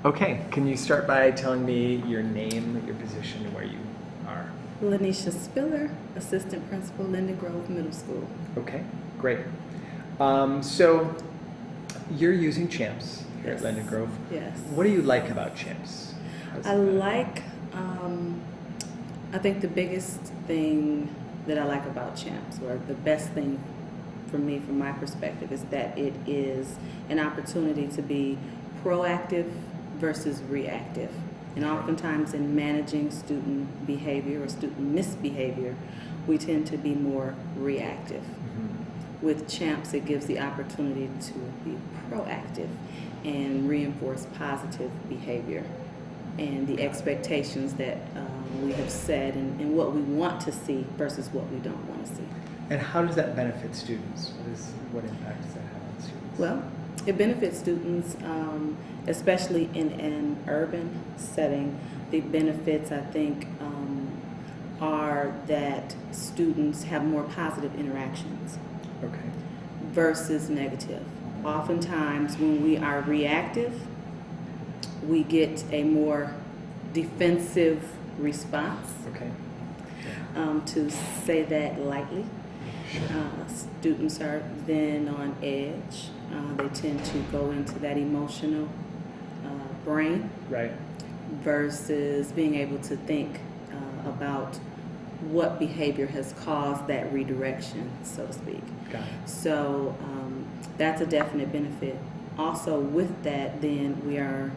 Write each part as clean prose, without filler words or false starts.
Okay, can you start by telling me your name, your position, and where you are? Lanisha Spiller, Assistant Principal, Linden Grove Middle School. Okay, great. So you're using CHAMPS here at Yes. Linden Grove. Yes. What do you like about CHAMPS? I think the biggest thing that I like about CHAMPS, or the best thing for me from my perspective, is that it is an opportunity to be proactive versus reactive. And oftentimes in managing student behavior or student misbehavior, we tend to be more reactive. Mm-hmm. With CHAMPS, it gives the opportunity to be proactive and reinforce positive behavior and the expectations that we have set and what we want to see versus what we don't want to see. And how does that benefit students? What impact does that have on students? Well, it benefits students, especially in an urban setting. The benefits, I think, are that students have more positive interactions Okay. versus negative. Oftentimes, when we are reactive, we get a more defensive response, Okay. to say that lightly. Students are then on edge. They tend to go into that emotional brain Right. versus being able to think about what behavior has caused that redirection, so to speak. Got it. So that's a definite benefit. Also with that, then we are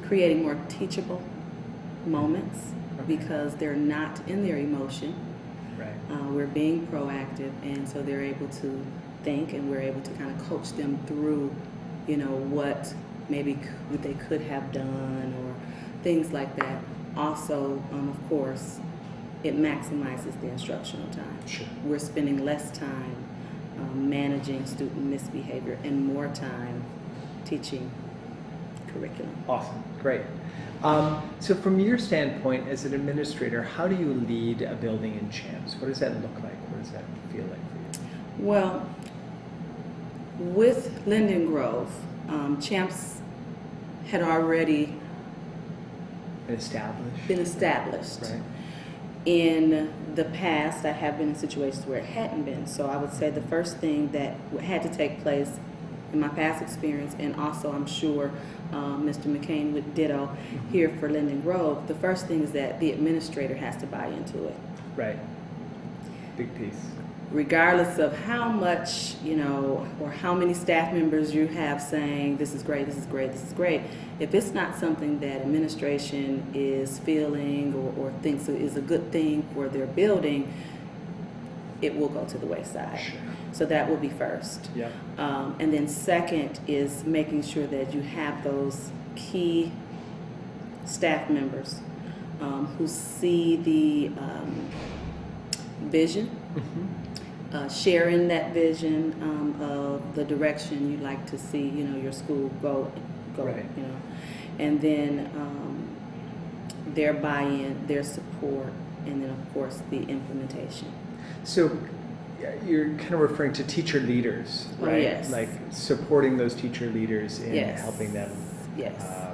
creating more teachable moments Okay. because they're not in their emotion. Right. We're being proactive, and so they're able to think, and we're able to kind of coach them through, what maybe they could have done or things like that. Also, of course, it maximizes the instructional time. Sure. We're spending less time managing student misbehavior and more time teaching curriculum. Awesome. Great. So from your standpoint as an administrator, how do you lead a building in CHAMPS? What does that look like? What does that feel like for you? Well, with Linden Grove, CHAMPS had already Been established. Right. Right. In the past, I have been in situations where it hadn't been. So I would say the first thing that had to take place in my past experience, and also I'm sure Mr. McCain would ditto here for Linden Grove, the first thing is that the administrator has to buy into it. Right. Big piece. Regardless of how much, or how many staff members you have saying, this is great, this is great, this is great, if it's not something that administration is feeling or thinks is a good thing for their building, it will go to the wayside. Sure. So that will be first. Yeah. And then second is making sure that you have those key staff members who see the vision, sharing that vision of the direction you'd like to see, your school go, Right. and then their buy-in, their support, and then of course the implementation. So you're kind of referring to teacher leaders, right? Oh, yes. Like supporting those teacher leaders in Yes. helping them Yes.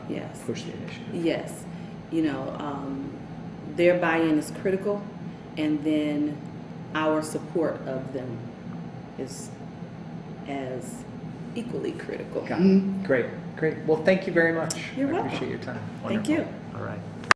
Yes. push the initiative. Yes, their buy-in is critical, and then our support of them is as equally critical. Got it. Great, great. Well, thank you very much. You're I welcome. appreciate your time. Thank Wonderful. you. All right.